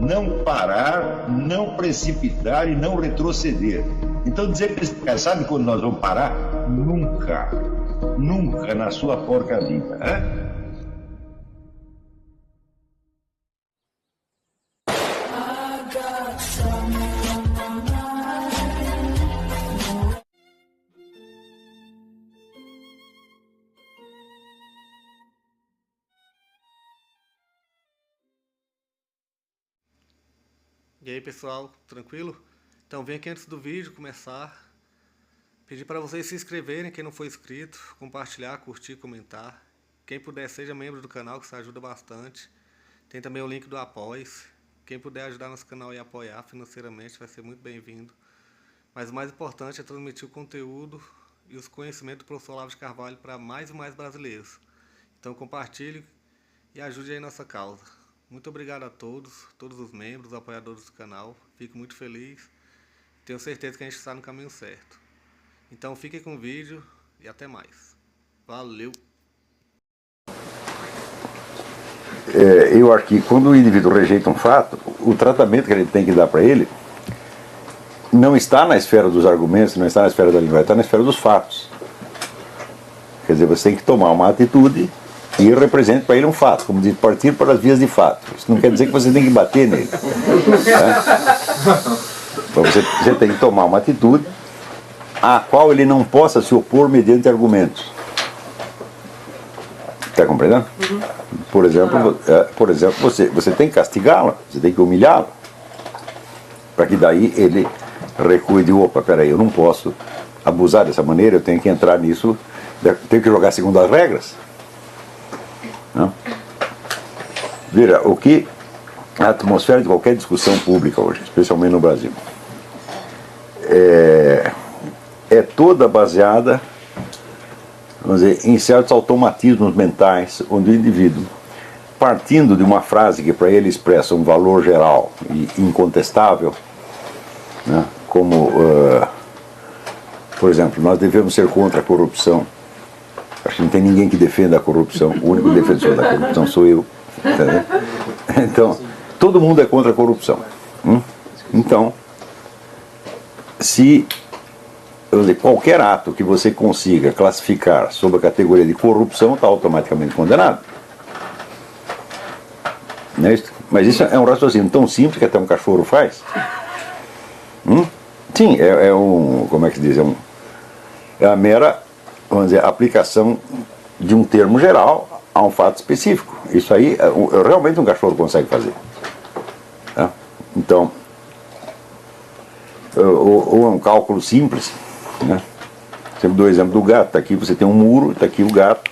não parar, não precipitar e não retroceder. Então dizer para esse cara, sabe quando nós vamos parar? Nunca. Nunca na sua porca vida. Né? E aí pessoal, tranquilo? Então vem aqui antes do vídeo começar, pedir para vocês se inscreverem, quem não for inscrito, compartilhar, curtir, comentar. Quem puder seja membro do canal, que isso ajuda bastante. Tem também o link do Apoia-se. Quem puder ajudar nosso canal e apoiar financeiramente vai ser muito bem-vindo. Mas o mais importante é transmitir o conteúdo e os conhecimentos do professor Olavo de Carvalho para mais e mais brasileiros. Então compartilhe e ajude aí nossa causa. Muito obrigado a todos os membros, apoiadores do canal. Fico muito feliz. Tenho certeza que a gente está no caminho certo. Então fiquem com o vídeo e até mais. Valeu! Eu acho que quando o indivíduo rejeita um fato, o tratamento que a gente tem que dar para ele não está na esfera dos argumentos, não está na esfera da linguagem, está na esfera dos fatos. Quer dizer, você tem que tomar uma atitude e represente para ele um fato, como diz, partir para as vias de fato. Isso não quer dizer que você tem que bater nele. Você tem que tomar uma atitude à qual ele não possa se opor mediante argumentos. Está compreendendo? Por exemplo, você tem que castigá-lo, você tem que humilhá-lo, para que daí ele recue de, opa, peraí, eu não posso abusar dessa maneira, eu tenho que entrar nisso, tenho que jogar segundo as regras. Não? Vira, o que a atmosfera de qualquer discussão pública hoje, especialmente no Brasil, é toda baseada, vamos dizer, em certos automatismos mentais, onde o indivíduo, partindo de uma frase que para ele expressa um valor geral e incontestável, né, como, por exemplo, nós devemos ser contra a corrupção. Acho que não tem ninguém que defenda a corrupção. O único defensor da corrupção sou eu. Entendeu? Então, todo mundo é contra a corrupção. Então, se qualquer ato que você consiga classificar sob a categoria de corrupção, está automaticamente condenado. Não é isso? Mas isso é um raciocínio tão simples que até um cachorro faz. Sim, como é que se diz? É a mera, vamos dizer, aplicação de um termo geral a um fato específico. Isso aí, realmente um cachorro consegue fazer. Tá? Então, ou é um cálculo simples, né? Sempre dou o exemplo do gato. Tá aqui você tem um muro, está aqui o gato.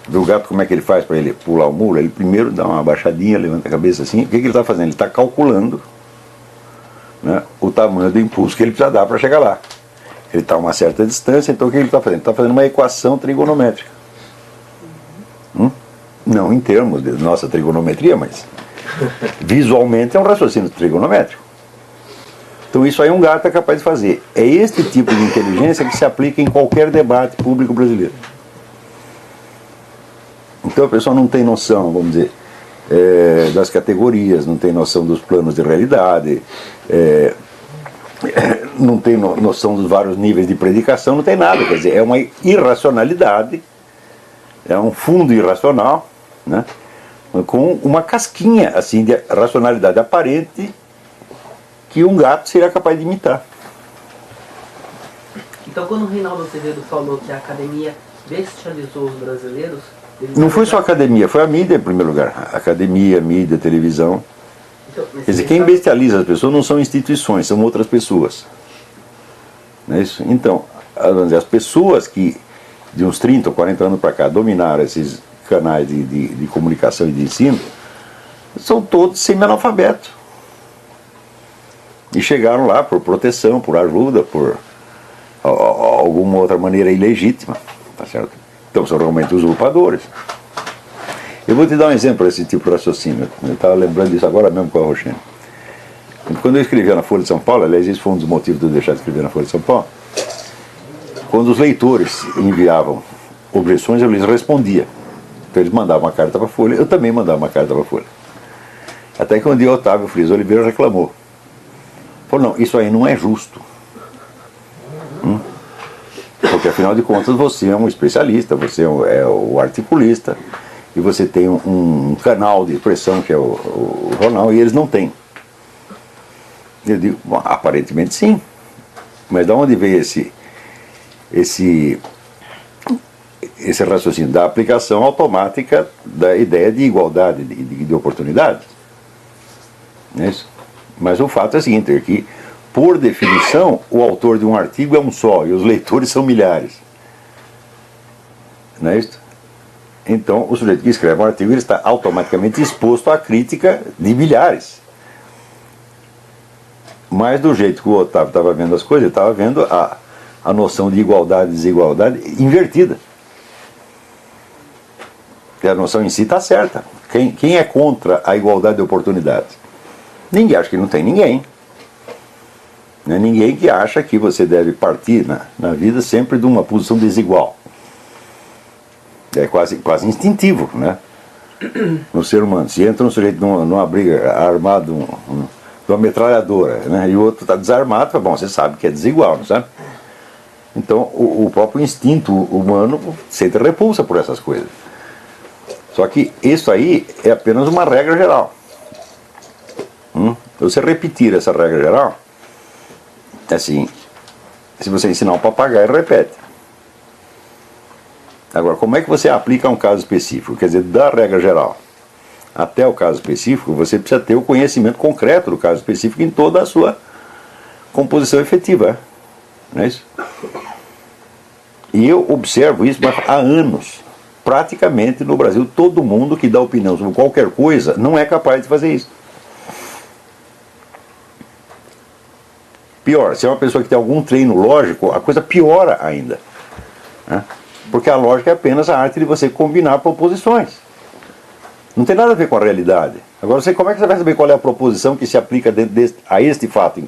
Do gato, como é que ele faz para ele pular o muro? Ele primeiro dá uma abaixadinha, levanta a cabeça assim. O que ele está fazendo? Ele está calculando, né, o tamanho do impulso que ele precisa dar para chegar lá. Ele está a uma certa distância, então o que ele está fazendo? Ele está fazendo uma equação trigonométrica. Não em termos de nossa trigonometria, mas visualmente é um raciocínio trigonométrico. Então isso aí um gato é capaz de fazer. É este tipo de inteligência que se aplica em qualquer debate público brasileiro. Então a pessoa não tem noção, vamos dizer, das categorias, não tem noção dos planos de realidade, não tem noção dos vários níveis de predicação, não tem nada, quer dizer, é uma irracionalidade, é um fundo irracional, né, com uma casquinha assim de racionalidade aparente que um gato seria capaz de imitar. Então quando o Reinaldo Azevedo falou que a academia bestializou os brasileiros, não foi só a academia, foi a mídia em primeiro lugar. Academia, mídia, televisão. Então, quer dizer, quem bestializa as pessoas não são instituições, são outras pessoas. Não é isso? Então, as pessoas que de uns 30 ou 40 anos para cá dominaram esses canais de comunicação e de ensino são todos semi-analfabetos. E chegaram lá por proteção, por ajuda, por alguma outra maneira ilegítima. Tá certo? Então são realmente usurpadores. Eu vou te dar um exemplo desse tipo de raciocínio. Eu estava lembrando disso agora mesmo com a Roxane. Quando eu escrevia na Folha de São Paulo, aliás, esse foi um dos motivos de eu deixar de escrever na Folha de São Paulo, quando os leitores enviavam objeções, eu lhes respondia. Então eles mandavam uma carta para a Folha, eu também mandava uma carta para a Folha. Até que um dia o Otávio Frias Oliveira reclamou. Falou, não, isso aí não é justo. Porque afinal de contas você é um especialista, você é o articulista, e você tem um canal de expressão que é o jornal, e eles não têm. Eu digo, bom, aparentemente sim. Mas de onde veio esse raciocínio da aplicação automática da ideia de igualdade de oportunidades? Não é isso? Mas o fato é o seguinte, é que, por definição, o autor de um artigo é um só, e os leitores são milhares. Não é isso? Então, o sujeito que escreve um artigo ele está automaticamente exposto à crítica de milhares. Mas do jeito que o Otávio estava vendo as coisas, ele estava vendo a noção de igualdade e desigualdade invertida. E a noção em si está certa. Quem é contra a igualdade de oportunidades? Ninguém, acho que não tem ninguém. Não é ninguém que acha que você deve partir na vida sempre de uma posição desigual. É quase instintivo, né? No ser humano. Se entra um sujeito numa briga armado de uma metralhadora, né? E o outro está desarmado, bom, você sabe que é desigual, não sabe? Então o próprio instinto humano sente repulsa por essas coisas. Só que isso aí é apenas uma regra geral. Você repetir essa regra geral, assim, se você ensinar um papagaio, ele repete. Agora, como é que você aplica a um caso específico? Quer dizer, da regra geral até o caso específico, você precisa ter o conhecimento concreto do caso específico em toda a sua composição efetiva. Não é isso? E eu observo isso há anos. Praticamente no Brasil, todo mundo que dá opinião sobre qualquer coisa não é capaz de fazer isso. Pior, se é uma pessoa que tem algum treino lógico, a coisa piora ainda. Né? Porque a lógica é apenas a arte de você combinar proposições. Não tem nada a ver com a realidade. Agora, como é que você vai saber qual é a proposição que se aplica a este fato?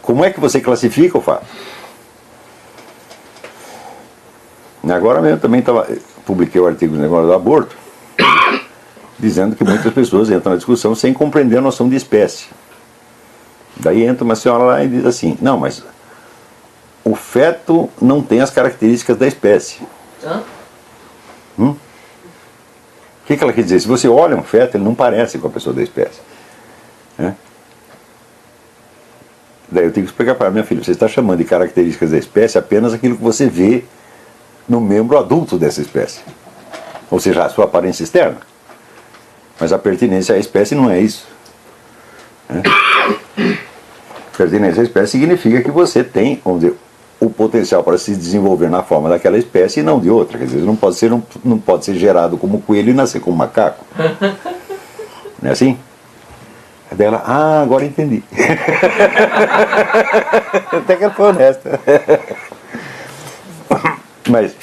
Como é que você classifica o fato? Agora mesmo também publiquei o artigo do negócio do aborto, dizendo que muitas pessoas entram na discussão sem compreender a noção de espécie. Daí entra uma senhora lá e diz assim, não, mas o feto não tem as características da espécie. O que ela quer dizer? Se você olha um feto, ele não parece com a pessoa da espécie. Daí eu tenho que explicar para ela, minha filha, você está chamando de características da espécie apenas aquilo que você vê no membro adulto dessa espécie. Ou seja, a sua aparência externa. Mas a pertinência à espécie não é isso. Pertinência à espécie significa que você tem, vamos dizer, o potencial para se desenvolver na forma daquela espécie e não de outra. Quer dizer, não pode ser gerado como coelho e nascer como macaco. Não é assim? Daí ela, agora entendi. Até que ela foi honesta. Mas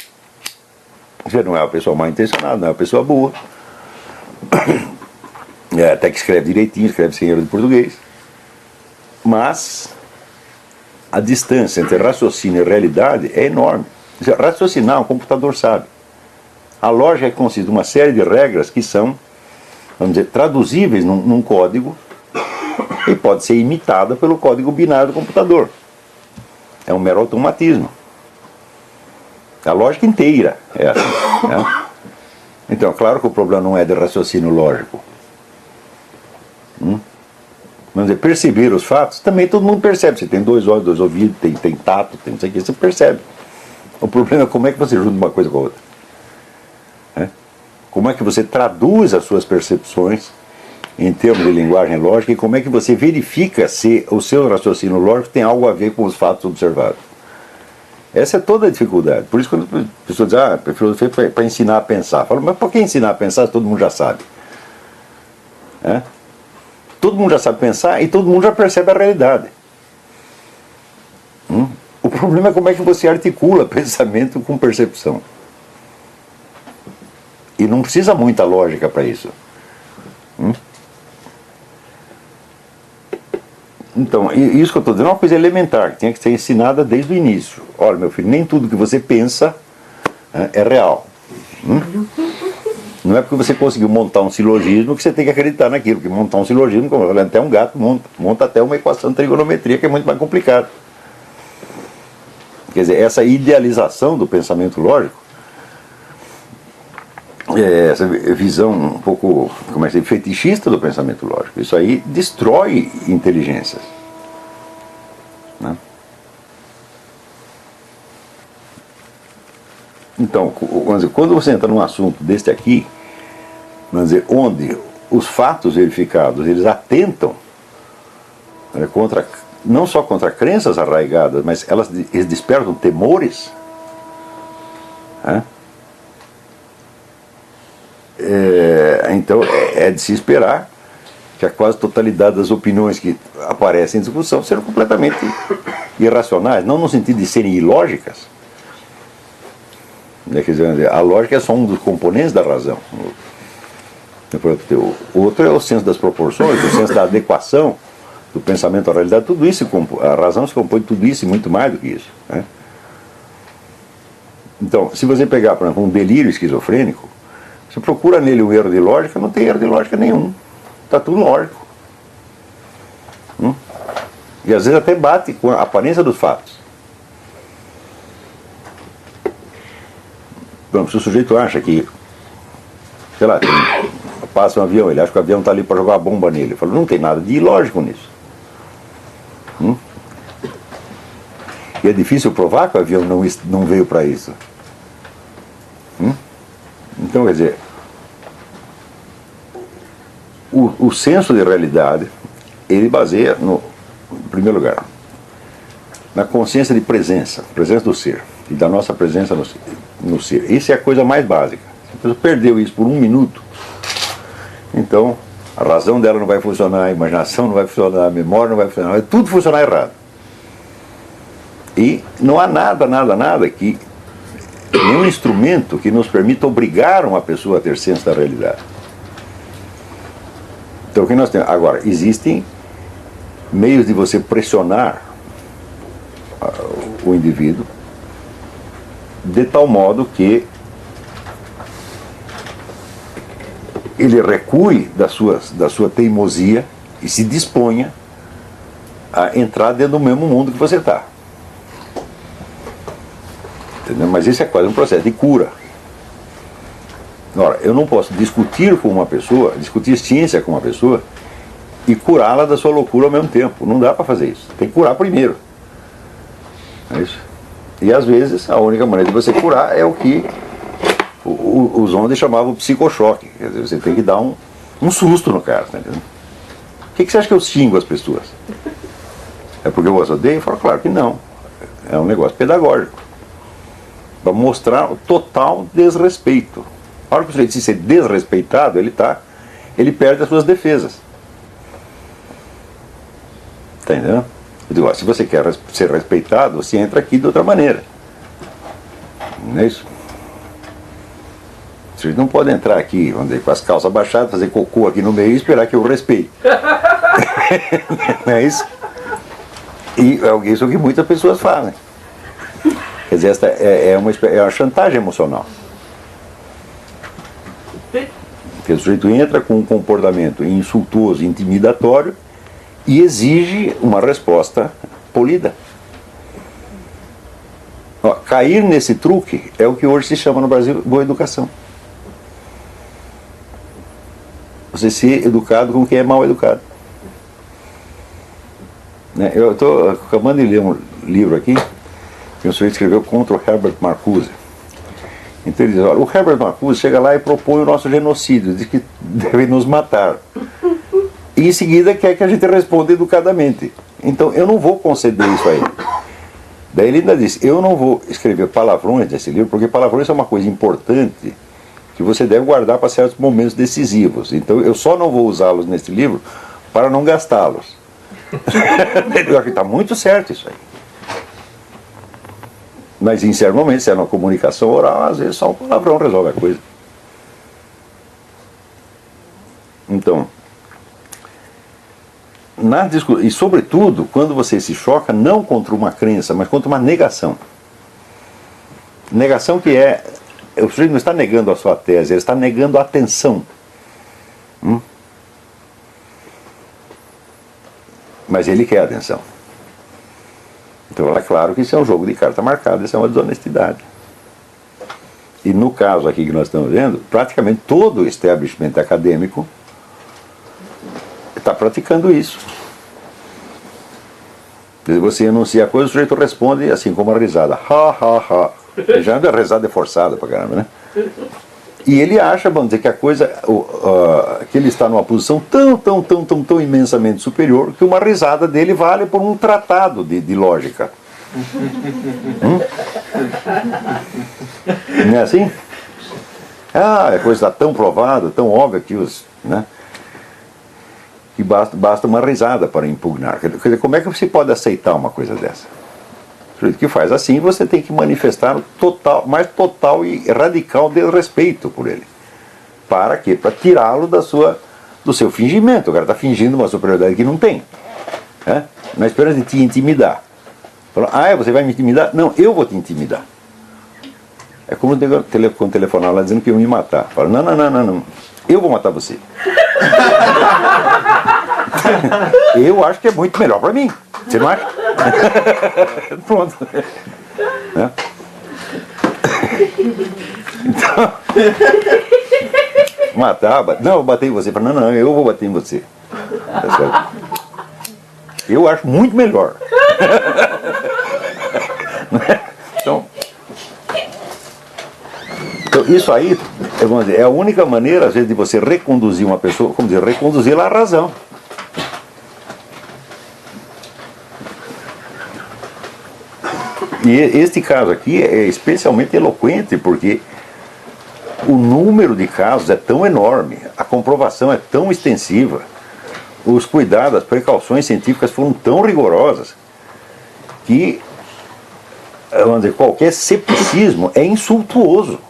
você não é uma pessoa mal intencionada, não é uma pessoa boa. Até que escreve direitinho, escreve sem erro de português. Mas a distância entre raciocínio e realidade é enorme. Raciocinar, um computador sabe. A lógica consiste em uma série de regras que são, vamos dizer, traduzíveis num código e pode ser imitada pelo código binário do computador. É um mero automatismo. A lógica inteira é assim. Né? Então, claro que o problema não é de raciocínio lógico. Vamos dizer, perceber os fatos, também todo mundo percebe. Você tem 2 olhos, 2 ouvidos, tem tato, tem não sei o que, você percebe. O problema é como é que você junta uma coisa com a outra. Como é que você traduz as suas percepções em termos de linguagem lógica e como é que você verifica se o seu raciocínio lógico tem algo a ver com os fatos observados. Essa é toda a dificuldade. Por isso, quando a pessoa diz, a filosofia é para ensinar a pensar. Eu falo, mas por que ensinar a pensar se todo mundo já sabe? Todo mundo já sabe pensar e todo mundo já percebe a realidade. O problema é como é que você articula pensamento com percepção. E não precisa muita lógica para isso. Então, isso que eu estou dizendo é uma coisa elementar, que tinha que ser ensinada desde o início. Olha, meu filho, nem tudo que você pensa é real. Não Não é porque você conseguiu montar um silogismo que você tem que acreditar naquilo, porque montar um silogismo, como eu falei, até um gato monta até uma equação de trigonometria que é muito mais complicado. Quer dizer, essa idealização do pensamento lógico, essa visão um pouco, como é que se diz, fetichista do pensamento lógico, isso aí destrói inteligências. Né? Então, vamos dizer, quando você entra num assunto deste aqui, vamos dizer, onde os fatos verificados, eles atentam, né, não só contra crenças arraigadas, mas eles despertam temores, né? Então é de se esperar que a quase totalidade das opiniões que aparecem em discussão sejam completamente irracionais, não no sentido de serem ilógicas. Quer dizer, a lógica é só um dos componentes da razão. O outro é o senso das proporções, o senso da adequação do pensamento à realidade. Tudo isso, a razão se compõe de tudo isso e muito mais do que isso. Né? Então, se você pegar, por exemplo, um delírio esquizofrênico, você procura nele um erro de lógica, não tem erro de lógica nenhum. Está tudo lógico. E às vezes até bate com a aparência dos fatos. Bom, se o sujeito acha que, sei lá, passa um avião, ele acha que o avião está ali para jogar a bomba nele. Eu falo, não tem nada de ilógico nisso. E é difícil provar que o avião não veio para isso. Então, quer dizer, o senso de realidade, ele baseia, em primeiro lugar, na consciência de presença do ser, e da nossa presença no ser. Isso é a coisa mais básica. Se a pessoa perdeu isso por um minuto, então a razão dela não vai funcionar, a imaginação não vai funcionar, a memória não vai funcionar, vai tudo funcionar errado. E não há nada que, nenhum instrumento que nos permita obrigar uma pessoa a ter senso da realidade. Então o que nós temos? Agora, existem meios de você pressionar o indivíduo de tal modo que ele recue da sua teimosia e se disponha a entrar dentro do mesmo mundo que você está. Entendeu? Mas isso é quase um processo de cura. Agora, eu não posso discutir com uma pessoa, discutir ciência com uma pessoa e curá-la da sua loucura ao mesmo tempo. Não dá para fazer isso. Tem que curar primeiro. É isso. E às vezes a única maneira de você curar é o que os homens chamavam de psicochoque. Quer dizer, você tem que dar um susto no cara. Tá entendendo? Por que você acha que eu xingo as pessoas? É porque eu as odeio? Eu falo, claro que não. É um negócio pedagógico. Para mostrar o total desrespeito. A hora que o sujeito se ser desrespeitado, ele perde as suas defesas. Está entendendo? Eu digo, se você quer ser respeitado, você entra aqui de outra maneira. Não é isso? Você não pode entrar aqui, vamos dizer, com as calças baixadas, fazer cocô aqui no meio e esperar que eu respeite. Não é isso? E é isso que muitas pessoas fazem. Quer dizer, esta é uma chantagem emocional. Porque o sujeito entra com um comportamento insultuoso, intimidatório e exige uma resposta polida. Cair nesse truque é o que hoje se chama no Brasil boa educação. Você ser educado com quem é mal educado. Eu estou acabando de ler um livro aqui que o sujeito escreveu contra o Herbert Marcuse. Então ele diz, olha, o Herbert Marcuse chega lá e propõe o nosso genocídio, diz que deve nos matar. E em seguida quer que a gente responda educadamente. Então eu não vou conceder isso a ele. Daí ele ainda disse, eu não vou escrever palavrões nesse livro, porque palavrões é uma coisa importante que você deve guardar para certos momentos decisivos. Então eu só não vou usá-los nesse livro para não gastá-los. Está muito certo isso aí. Mas em certo momento, se é uma comunicação oral, às vezes só um palavrão resolve a coisa. Então, e sobretudo, quando você se choca, não contra uma crença, mas contra uma negação. Negação que é o sujeito não está negando a sua tese, ele está negando a atenção. Mas ele quer a atenção. Então é claro que isso é um jogo de carta marcada, isso é uma desonestidade. E no caso aqui que nós estamos vendo, praticamente todo o establishment acadêmico está praticando isso. Você anuncia a coisa, o sujeito responde assim, com uma risada. Ha, ha, ha. Já a risada é forçada pra caramba, né? E ele acha, vamos dizer, que a coisa, que ele está numa posição tão imensamente superior que uma risada dele vale por um tratado de lógica. Não é assim? A coisa está tão provada, tão óbvia que que basta uma risada para impugnar. Quer dizer, como é que você pode aceitar uma coisa dessa? O que faz assim, você tem que manifestar mais total e radical desrespeito por ele. Para quê? Para tirá-lo do seu fingimento. O cara está fingindo uma superioridade que não tem. Na esperança de te intimidar. Fala, você vai me intimidar? Não, eu vou te intimidar. É como quando telefonar lá dizendo que iam me matar. Fala, não. Eu vou matar você. Eu acho que é muito melhor para mim. Você não acha? Pronto. Então, matar, não, eu bater em você. Não, eu vou bater em você. Tá certo? Eu acho muito melhor. Então, isso aí, vamos dizer, é a única maneira, às vezes, de você reconduzir uma pessoa, como dizer, reconduzi-la à razão. E este caso aqui é especialmente eloquente, porque o número de casos é tão enorme, a comprovação é tão extensiva, os cuidados, as precauções científicas foram tão rigorosas, que, vamos dizer, qualquer cepticismo é insultuoso.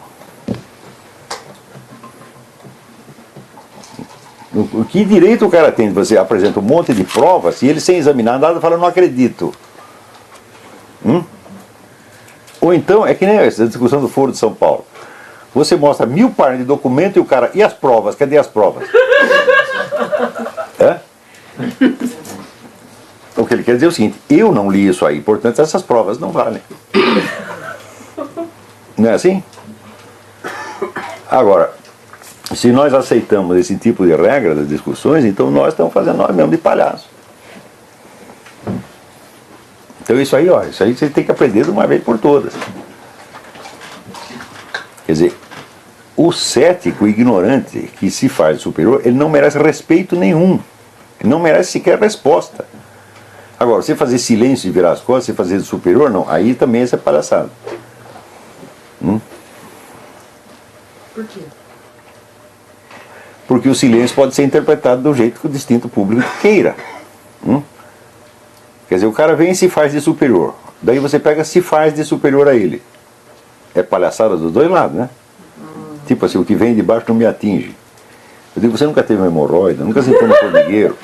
O que direito o cara tem? Você apresenta um monte de provas e ele, sem examinar nada, fala, não acredito. Ou então, é que nem essa discussão do Foro de São Paulo. Você mostra 1000 páginas de documento e o cara, e as provas? Cadê as provas? Então o que ele quer dizer é o seguinte, eu não li isso aí, portanto essas provas não valem. Não é assim? Agora, se nós aceitamos esse tipo de regra das discussões, então nós estamos fazendo nós mesmos de palhaço. Então isso aí você tem que aprender de uma vez por todas. Quer dizer, o cético, o ignorante que se faz superior, ele não merece respeito nenhum. Ele não merece sequer resposta. Agora, você fazer silêncio e virar as costas, você fazer superior, não. Aí também essa é palhaçada. Por quê? Porque o silêncio pode ser interpretado do jeito que o distinto público queira. Quer dizer, o cara vem e se faz de superior. Daí você pega se faz de superior a ele. É palhaçada dos dois lados, né? Tipo assim, o que vem de baixo não me atinge. Eu digo, você nunca teve uma hemorroida, nunca sentou no formigueiro,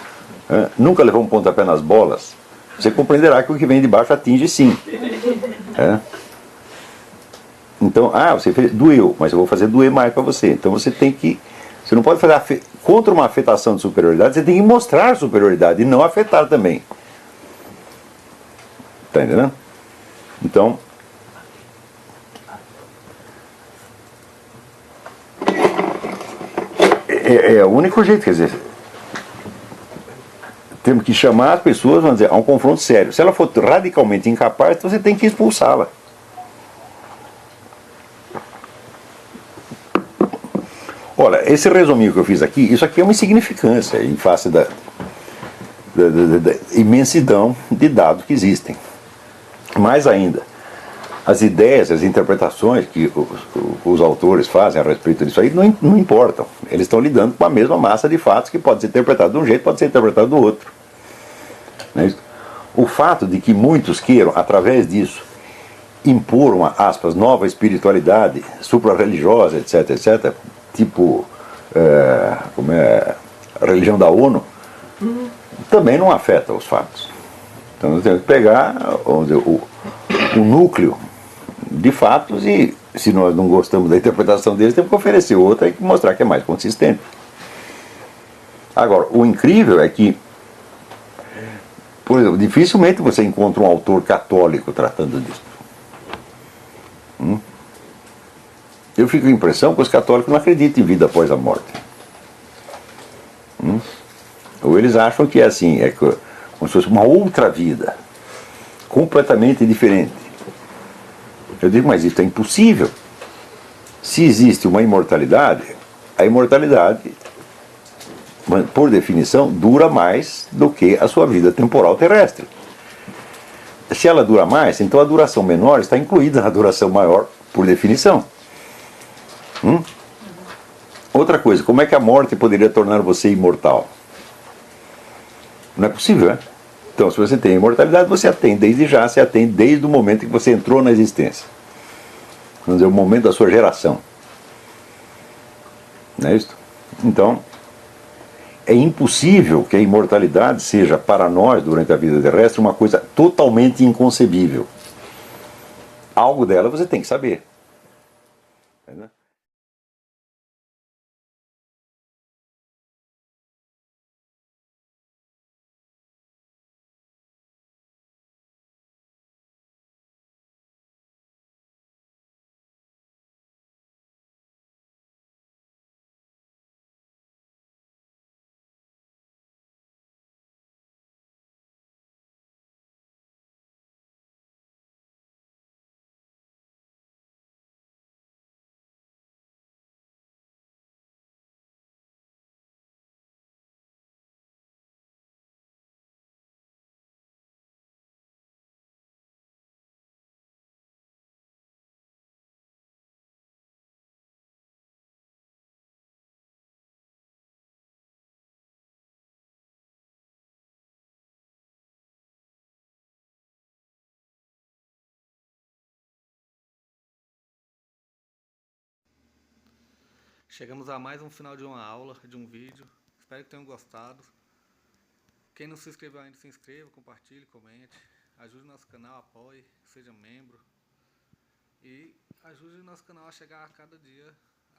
nunca levou um pontapé nas bolas. Você compreenderá que o que vem de baixo atinge sim. Então, você fez, doeu, mas eu vou fazer doer mais para você. Então você tem que... Você não pode fazer contra uma afetação de superioridade, você tem que mostrar superioridade e não afetar também. Está entendendo? Então, é o único jeito, quer dizer, temos que chamar as pessoas, vamos dizer, a um confronto sério. Se ela for radicalmente incapaz, então você tem que expulsá-la. Olha, esse resuminho que eu fiz aqui, isso aqui é uma insignificância em face da imensidão de dados que existem. Mais ainda, as ideias, as interpretações que os autores fazem a respeito disso aí não importam. Eles estão lidando com a mesma massa de fatos que pode ser interpretado de um jeito, pode ser interpretado do outro. Não é isso? O fato de que muitos queiram, através disso, impor uma, aspas, nova espiritualidade supra-religiosa, etc., tipo a religião da ONU, também não afeta os fatos. Então nós temos que pegar, vamos dizer, o núcleo de fatos e se nós não gostamos da interpretação deles, temos que oferecer outra e mostrar que é mais consistente. Agora, o incrível é que, por exemplo, dificilmente você encontra um autor católico tratando disso. Eu fico com a impressão que os católicos não acreditam em vida após a morte. Ou eles acham que é assim, é como se fosse uma outra vida, completamente diferente. Eu digo, mas isso é impossível. Se existe uma imortalidade, a imortalidade, por definição, dura mais do que a sua vida temporal terrestre. Se ela dura mais, então a duração menor está incluída na duração maior, por definição. Outra coisa, como é que a morte poderia tornar você imortal? Não é possível, né? Então, se você tem imortalidade, você a tem desde já, você a tem desde o momento em que você entrou na existência. Vamos dizer, o momento da sua geração. Não é isso? Então, é impossível que a imortalidade seja para nós, durante a vida terrestre, uma coisa totalmente inconcebível. Algo dela você tem que saber. Entendeu? Chegamos a mais um final de uma aula, de um vídeo. Espero que tenham gostado. Quem não se inscreveu ainda, se inscreva, compartilhe, comente. Ajude o nosso canal, apoie, seja membro. E ajude o nosso canal a chegar a cada dia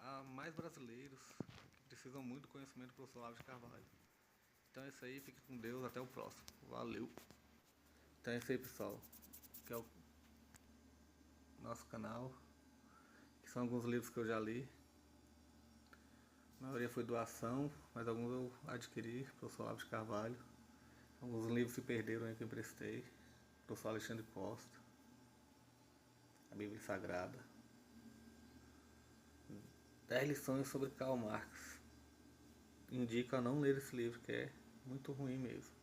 a mais brasileiros que precisam muito do conhecimento do professor Olavo de Carvalho. Então é isso aí, fique com Deus, até o próximo. Valeu! Então é isso aí, pessoal. Que é o nosso canal, que são alguns livros que eu já li. A maioria foi doação, mas alguns eu adquiri, professor Olavo de Carvalho. Alguns livros se perderam aí que eu emprestei, professor Alexandre Costa, a Bíblia Sagrada. 10 lições sobre Karl Marx. Indico a não ler esse livro, que é muito ruim mesmo.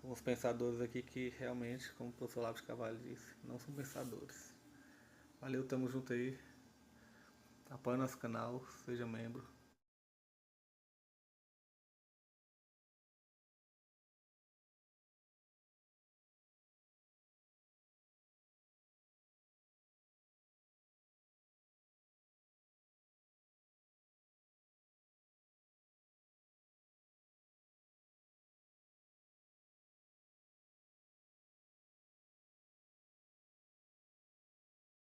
Alguns pensadores aqui que realmente, como o professor Olavo de Carvalho disse, não são pensadores. Valeu, tamo junto aí. Apoie nosso canal, seja membro.